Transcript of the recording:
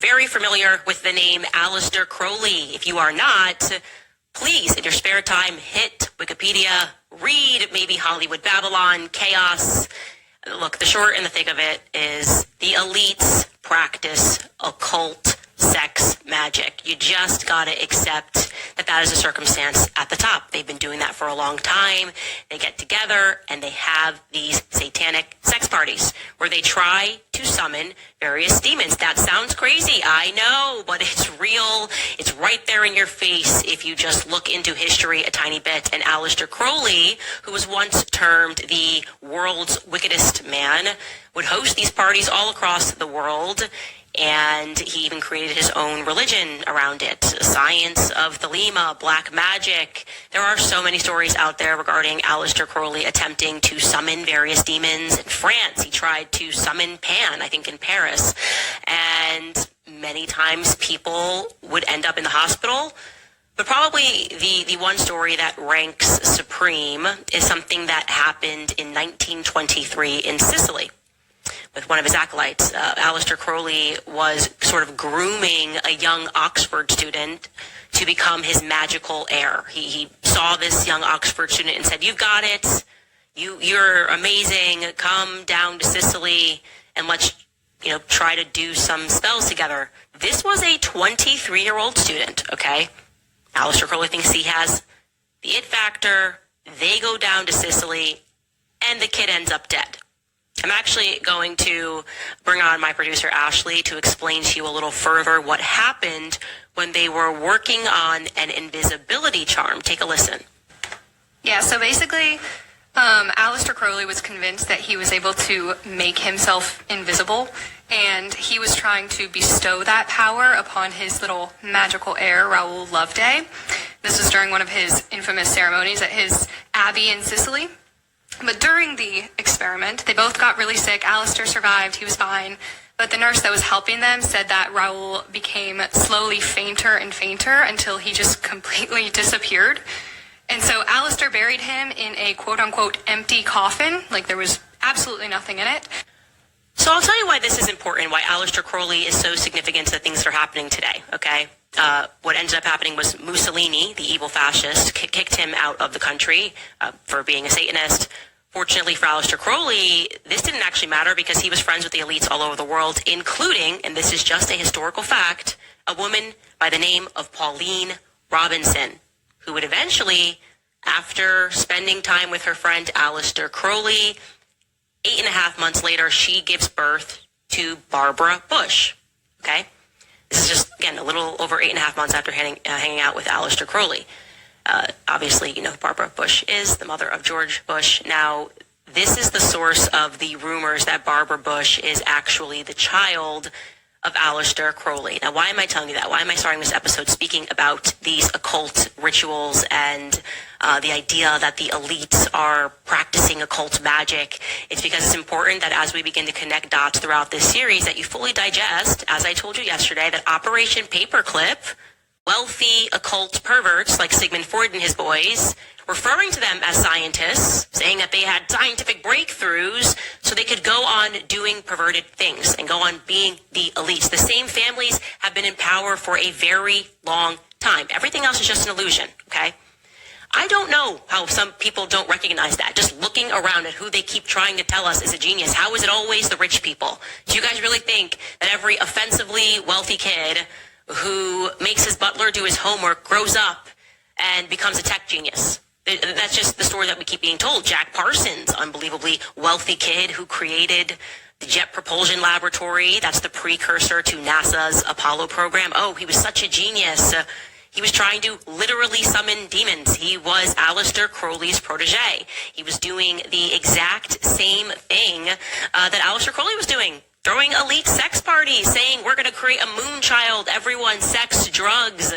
very familiar with the name Aleister Crowley. If you are not, please, in your spare time, hit Wikipedia, read maybe Hollywood Babylon, Chaos. Look, the short and the thick of it is the elites practice occult sex magic. You just gotta accept that that is a circumstance at the top. They've been doing that for a long time. They get together and they have these satanic sex parties where they try to summon various demons. That sounds crazy, I know, but it's real. It's right there in your face if you just look into history a tiny bit. And Aleister Crowley, who was once termed the world's wickedest man, would host these parties all across the world. And he even created his own religion around it. Science of Thelema, black magic. There are so many stories out there regarding Aleister Crowley attempting to summon various demons. In France, he tried to summon Pan, I think in Paris. And many times people would end up in the hospital. But probably the one story that ranks supreme is something that happened in 1923 in Sicily. With one of his acolytes. Aleister Crowley was sort of grooming a young Oxford student to become his magical heir. He saw this young Oxford student and said, "You've got it. You're amazing. Come down to Sicily and let's, try to do some spells together." This was a 23-year-old student, okay? Aleister Crowley thinks he has the it factor. They go down to Sicily and the kid ends up dead. I'm actually going to bring on my producer, Ashley, to explain to you a little further what happened when they were working on an invisibility charm. Take a listen. Yeah, so basically, Aleister Crowley was convinced that he was able to make himself invisible, and he was trying to bestow that power upon his little magical heir, Raoul Loveday. This was during one of his infamous ceremonies at his abbey in Sicily. But during the experiment, they both got really sick. Aleister survived. He was fine. But the nurse that was helping them said that Raoul became slowly fainter and fainter until he just completely disappeared. And so Aleister buried him in a quote-unquote empty coffin. Like there was absolutely nothing in it. So I'll tell you why this is important, why Aleister Crowley is so significant to the things that are happening today, okay? What ended up happening was Mussolini, the evil fascist, kicked him out of the country for being a Satanist. Fortunately for Aleister Crowley, this didn't actually matter because he was friends with the elites all over the world, including, and this is just a historical fact, a woman by the name of Pauline Robinson, who would eventually, after spending time with her friend Aleister Crowley, 8.5 months later, she gives birth to Barbara Bush, okay? This is just, again, a little over 8.5 months after hanging out with Aleister Crowley. Obviously, you know who Barbara Bush is, the mother of George Bush. Now, this is the source of the rumors that Barbara Bush is actually the child of Aleister Crowley. Now, why am I telling you that? Why am I starting this episode speaking about these occult rituals and the idea that the elites are practicing occult magic? It's because it's important that as we begin to connect dots throughout this series, that you fully digest, as I told you yesterday, that Operation Paperclip, wealthy occult perverts like Sigmund Freud and his boys, referring to them as scientists, saying that they had scientific breakthroughs so they could go on doing perverted things and go on being the elites. The same families have been in power for a very long time. Everything else is just an illusion, okay? I don't know how some people don't recognize that. Just looking around at who they keep trying to tell us is a genius. How is it always the rich people? Do you guys really think that every offensively wealthy kid who makes his butler do his homework grows up and becomes a tech genius? That's just the story that we keep being told. Jack Parsons, unbelievably wealthy kid who created the Jet Propulsion Laboratory. That's the precursor to NASA's Apollo program. Oh, he was such a genius. He was trying to literally summon demons. He was Aleister Crowley's protege. He was doing the exact same thing that Aleister Crowley was doing. Throwing elite sex parties, saying we're going to create a moon child, everyone, sex, drugs.